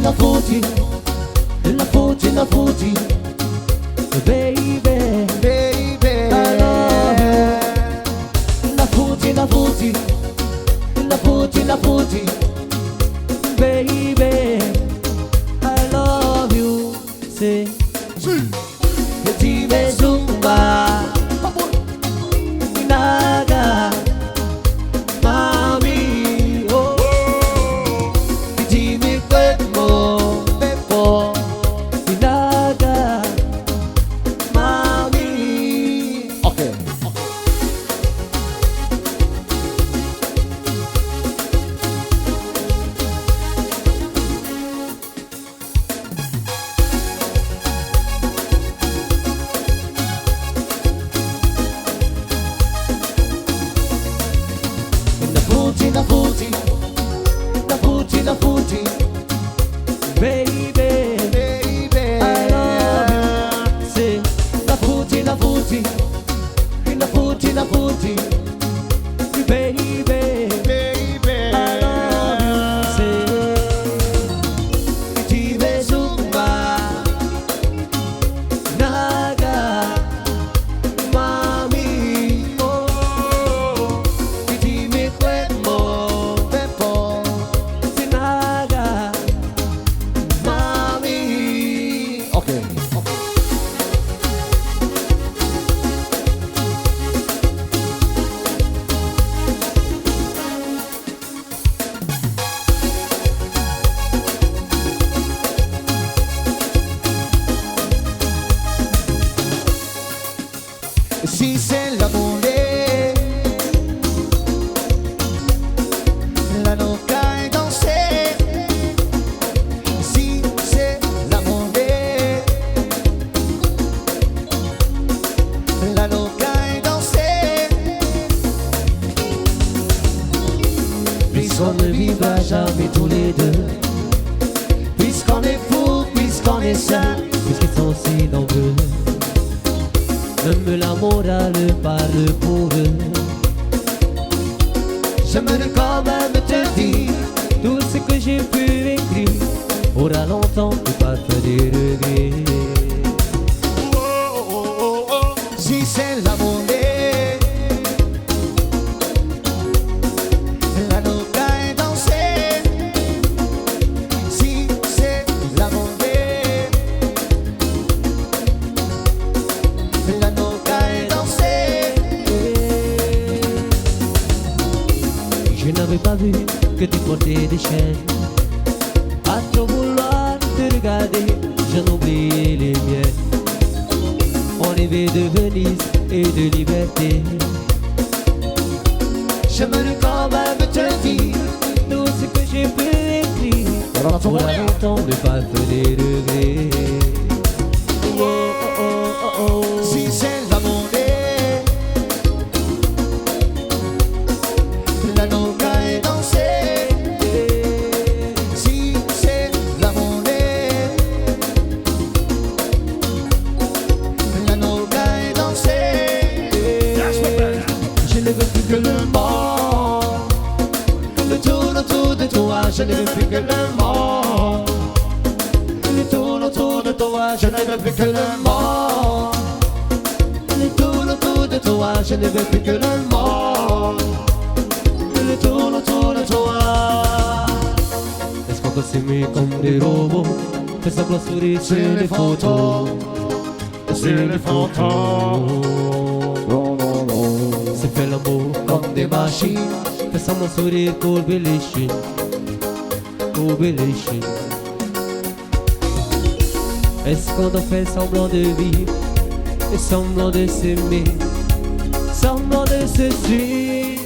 Nafuti, baby, baby, I love you. Nafuti, baby, I love you. Say, Petit Zumba, Naga, Mami, oh, Petit Mikwemo, Pepo, Naga, Mami. Okay. Nafuti, baby, baby, I love you. Say, Nafuti, baby, baby, I love you. Say, Petit Zumba, Naga, Mami, oh, Petit Mikwemo, Pepo, Naga, Mami. Okay. Si c'est l'amour, la noca est dansée. Si c'est l'amour, la noca est dansée. Puisqu'on ne vivra jamais tous les deux, puisqu'on est fou, puisqu'on est sain, puisqu'ils sont si nombreux. Même la morale parle pour eux. J'aimerais quand même te dire tout ce que j'ai pu écrire. Aura longtemps de pas faire des regrets. Si c'est l'amour, la noca est dansée. Si c'est l'amour, la noca est dansée. Je n'avais pas vu que tu portais des chaînes. À trop vouloir te regarder, j'en oubliais les miennes. On rêvait de Venise et de liberté. J'aimerais quand même te dire tout ce que j'ai pu écrire. Pour longtemps ne pas faire des regrets. Oh, oh, oh, oh, oh. Si c'est l'amour, la noca est dansée. Si c'est l'amour, la noca est dansée. Je ne veux plus que le monde le tourne autour de toi. Je ne veux plus que le monde le tourne autour de toi. Je ne veux plus que le monde le tourne autour de toi. Je ne veux plus que le monde le tourne autour de toi. Est-ce qu'on peut s'aimer comme des robots? Fais semblant sourire sur les photos. Sur les photos. C'est fait l'amour comme des machines. Fais semblant sourire, courber les chines. Courber les chines. Est-ce qu'on doit faire semblant de vivre et semblant de s'aimer, semblant de se suivre?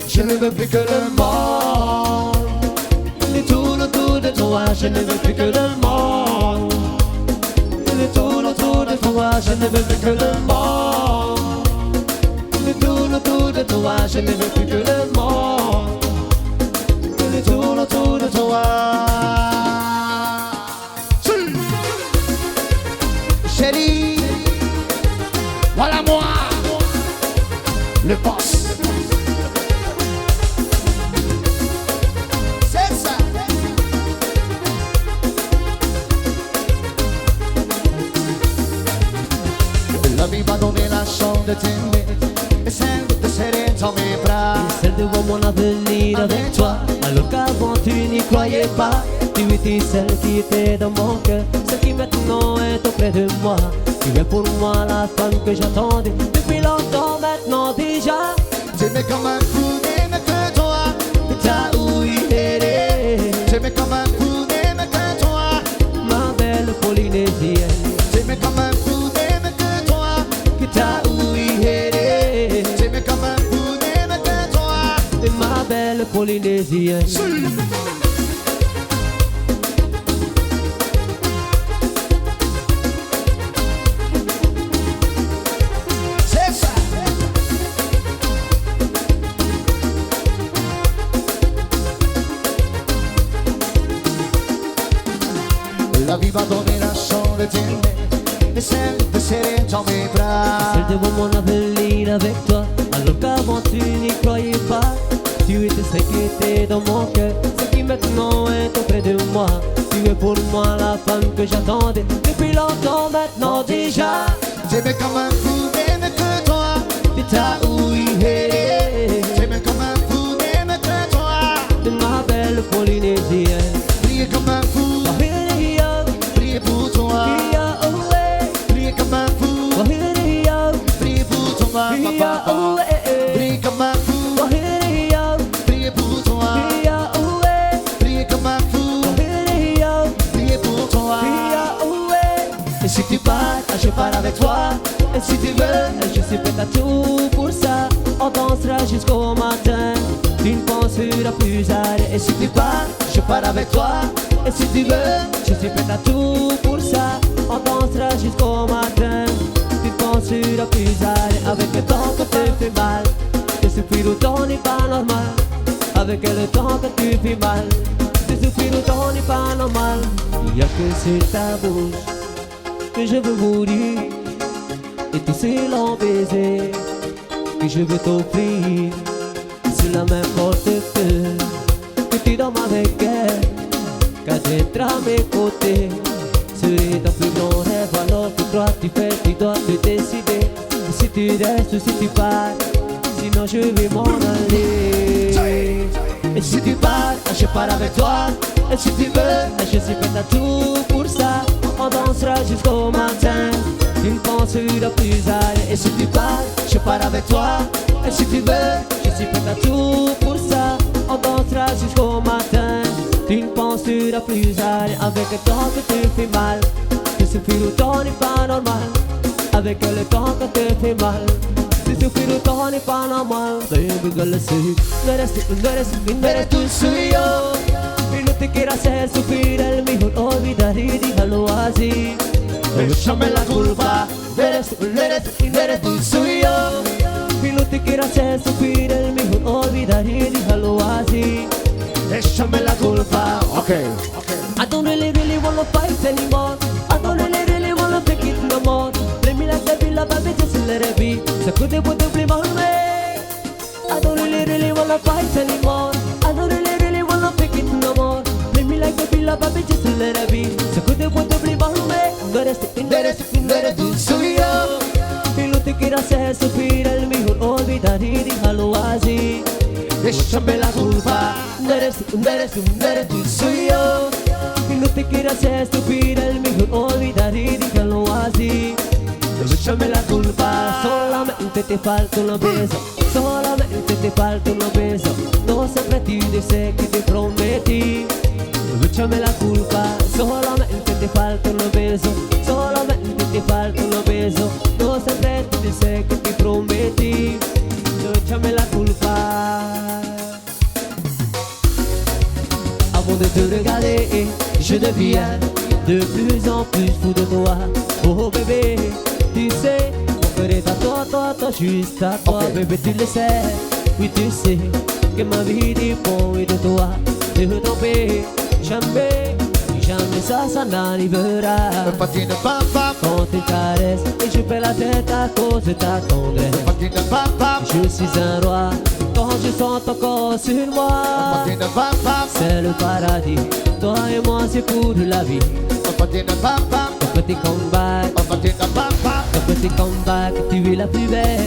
Je ne veux plus que le monde il tourne autour de toi. Je ne veux plus que le monde il tourne autour de toi. Je ne veux plus que le monde il tourne autour de toi. Je ne veux plus que le monde il tourne autour de toi. Chérie, voilà moi, le boss. C'est ça. devant mon avenir avec toi. Alors qu'avant tu n'y croyais pas. Tu étais celle qui était dans mon cœur, celle qui maintenant est auprès de moi. Tu es pour moi la femme que j'attendais depuis longtemps maintenant déjà. J'aimais comme un fou, n'aimais que toi. T'as ouïe, J'aimais comme un fou, n'aimais que toi. ma belle polynésienne. J'aimais comme un fou, n'aimais que toi. T'as ouïe, J'aimais comme un fou, n'aimais que toi. ma belle polynésienne. C'est ça. La vie m'a donné la chance de t'aimer et celle de serrer dans mes bras. Celle devant mon avenir avec toi. Alors qu'avant tu n'y croyais pas. Tu étais celle qui était dans mon cœur, celle qui maintenant est auprès de moi. Tu es pour moi la femme que j'attendais depuis longtemps maintenant déjà. J'aimais comme un fou, n'aimais que toi. T'as ouïe, J'aimais comme un fou, n'aimais que toi. ma belle polynésienne. Priez comme un fou, priez pour toi. Priez comme un fou, priez pour toi, papa. Priez comme un fou, priez pour toi. Priez comme un fou, priez pour toi. Et si tu pars, je pars avec toi. Et si tu veux, je suis prête à tout pour ça. On dansera jusqu'au matin. Tu ne penseras plus à rien. Et si tu pars, je pars avec toi. Et si tu veux, je suis prête à tout pour ça. On dansera jusqu'au matin. Tu ne penseras plus à rien. Avec le temps que tu fais mal, te souffrir autant n'est pas normal. Avec le temps que tu fais mal, te souffrir autant n'est pas normal. Il n'y a que sur ta bouche que je veux mourir, et tous ces longs baisers que je veux t'offrir. Sur la même porte que tu dormes avec elle, qu'être à mes côtés serait ton plus grand rêve. Alors que toi tu fais, tu dois te décider. Si tu restes ou si tu pars, sinon je vais m'en aller. Et si tu pars, je pars avec toi. Et si tu veux, je suis prête à tout pour ça. On dansera jusqu'au matin. Tu ne penseras plus à rien. Et si tu pars, je pars avec toi. Et si tu veux, je suis prête à tout pour ça. On dansera jusqu'au matin. Tu ne penseras plus à rien. Avec le temps que tu fais mal, te souffrir autant n'est pas normal. Avec le temps que tu fais mal, te souffrir autant n'est pas normal. Baby girl, sí, no eres tú suyo. Y no te quiero hacer sufrir, el mejor olvidar y déjalo así. Échame la culpa, no eres tú suyo. Y no te quiero hacer sufrir, el mejor olvidar y déjalo así. Échame la culpa. Okay. I don't really wanna fight anymore. I don't really wanna pick it no more. Play me like the villa, baby, just let it be. So could they put the blame on me? I don't really wanna fight anymore. I don't really wanna pick it no more. Play me like the villa, baby, just let it be. So could they put the blame on me? No eres tú suyo. Y no te quiero hacer sufrir, el mejor olvidar y déjalo así. Échame la culpa, no eres tú suyo. Y no te quiero hacer sufrir, el mejor olvidar y déjalo así. Échame la culpa, solamente te falta un beso, solamente te falta un beso. No se retire, sé que te prometí. Échame la culpa, solamente te falta un beso, solamente te falta un beso. No se retire, sé que te prometí. Échame la culpa. Avant de te regarder, je deviens de plus en plus fou de toi. Oh bébé, tu sais, mon cœur est à toi, juste à toi. Okay. Bébé, tu le sais, oui tu sais, que ma vie dépend de toi. De ton pays, jamais ça n'arrivera. Ne patine pas, papa. Quand tu caresses et je perds la tête à cause de ta tendresse. Ne patine pas, papa. Je suis un roi quand je sens ton corps sur Ne moi. patine pas, papa. C'est le paradis, toi et moi c'est pour la vie. Ne patine pas, papa. Ton petit comeback, Ne patine pas, papa. ton petit comeback, tu es la plus belle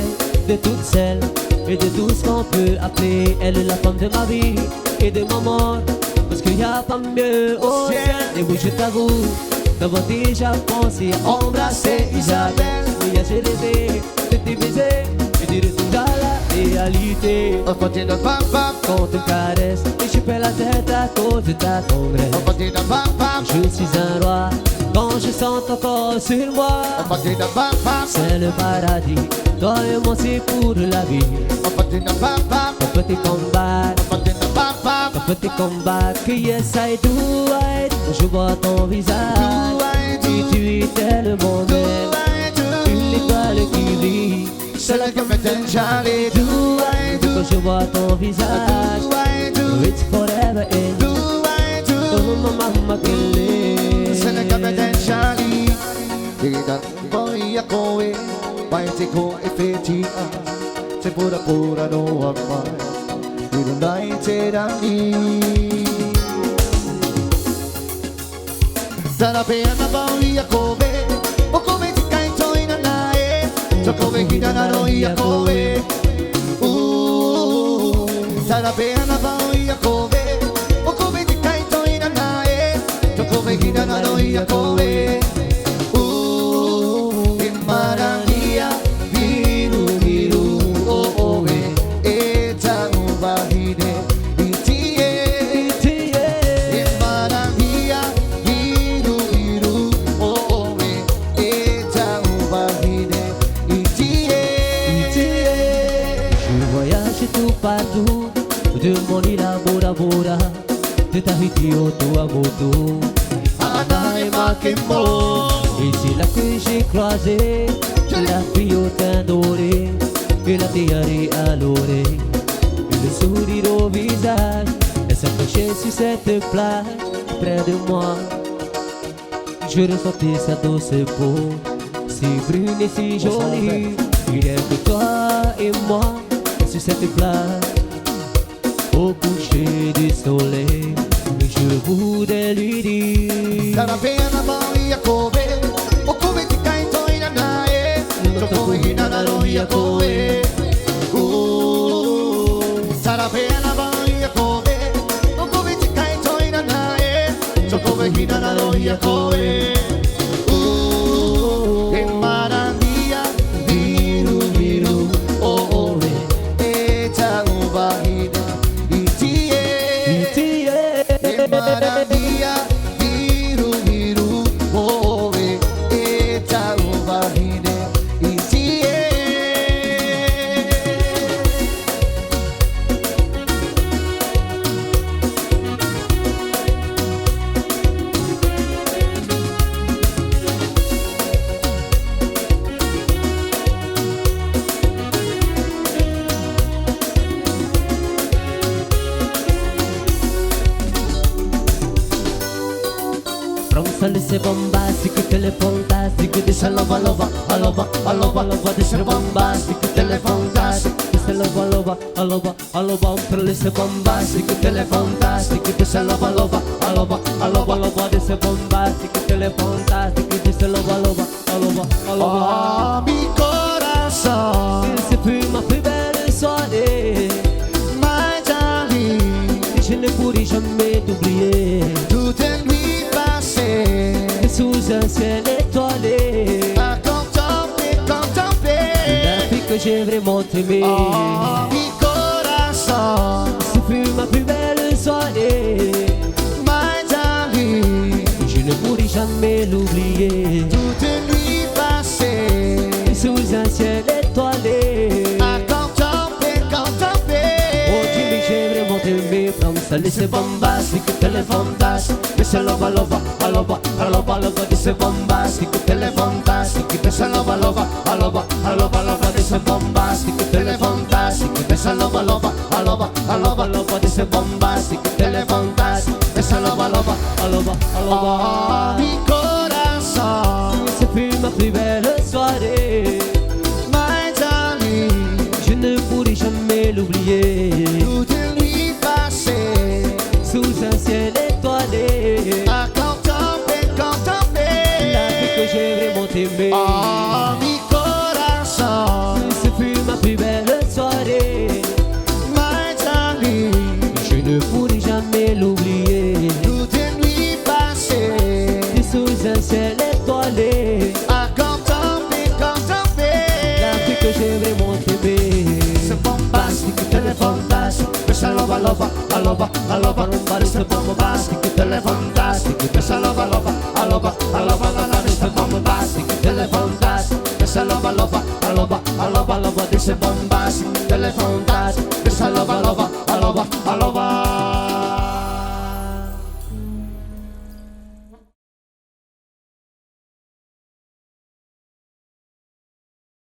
de toutes celles et de tout ce qu'on peut appeler. Elle est la femme de ma vie et de mon monde, parce qu'il n'y a pas mieux au ciel. Et oui, je t'avoue d'avoir déjà pensé à embrasser Isabelle. Mais j'ai rêvé de te baiser et de retourner à la réalité. On continue de pam pam, Quand on te caresse et je perds la tête à cause de ta tendresse. on continue de pam pam, Je suis un roi quand je sens ton corps sur moi. on continue de pam pam, C'est le paradis, toi et moi c'est pour la vie. on continue de pam pam, Ton petit combat, on continue de pam pam. ton petit combat. Que yes I do it. Je vois ton visage et tu es tellement belle. Une étoile qui brille, Celle qui me donne Charlie, do I do, quand je vois ton visage. do I do, It's forever in do I do. oh mamma che Celle qui me donne Charlie, Ida poi a come, vai te co e feti a, se pura pura no amai, e non dai te da mi. Dalla pena poi a come, o come ti canto in anae, so come chi da noi a come. Dalla pena poi a come, o come ti canto in anae, so come chi da noi a come. Maravilla, viru viru, oh oh e tangu bahide, itie, maravilla, viru viru, oh oh e tangu bahide, itie. Je voyage tout partout, de mon île à Bora Bora, de Tahiti au Tuamotu. Anae makemo, Et c'est là que j'ai croisé la fille au teint doré et la tiare à l'oreille, et le sourire au visage. Elle s'approchait sur cette plage près de moi. Je ressentais sa douce peau, si brune et si jolie. Il est que toi et moi sur cette plage, au coucher du soleil. Je voudrais lui dire dalla pena poi a come, o come ti canto in anae, so come chi da noi a come. Sarà pena poi a come, o come ti canto in anae, so come chi da noi a come. Che maravilla, viru viru, oh oh e tangu bahida, itie. Che maravilla, viru viru, oh e tangu bahida, itie. From Salisse bombastic, telefantastic, this a lova lova, a lova, a lova lova, this a bombastic, telefantastic, this a lova lova, a lova, a lova, Salisse bombastic, telefantastic, this a lova lova, a lova, a lova lova, this a bombastic, telefantastic, this a lova lova, a lova, a lova. Oh, mi corazón, C'est plus ma plus belle soirée, my darling, je ne pourrai jamais t'oublier. tout est nuit passée, Sous un ciel étoilé, à contempler, contempler. la fille que j'ai vraiment aimée. Oh, mi corazón, Ce fut ma plus belle soirée, my darling, je ne pourrai jamais l'oublier. tout est nuit passée, Sous un ciel étoilé, à contempler, contempler. oh Jimmy, j'ai vraiment aimé. From Salisse bombastic, telefantastic, this a lova lova, a lova, a lova lova, this a bombastic, telefantastic, this a lova lova, a lova, a lova lova, this a bombastic, telefantastic, this a lova lova, a lova, a lova lova, this a bombastic, telefantastic, this a lova lova, a lova, a lova. Oh, mi corazón, Ce fut ma plus belle soirée, my darling, je ne pourrai jamais l'oublier. tout est nuit passée, Sous un ciel étoilé, à contempler, contempler. la fille que j'ai vraiment aimée. Oh, mi corazón, Ce fut ma plus belle soirée, et l'oublier. Toute une nuit passée, T'es sous un ciel étoilé, à contempler, l'Afrique que j'ai vraiment aimé. c'est bombastique, c'est fantastique, c'est lova, lova, alova, alova, c'est bombastique, c'est fantastique, c'est lova, lova, alova, alova, c'est bombastique, c'est fantastique, c'est lova, lova, alova, alova, c'est bombastique, c'est fantastique, c'est lova, lova.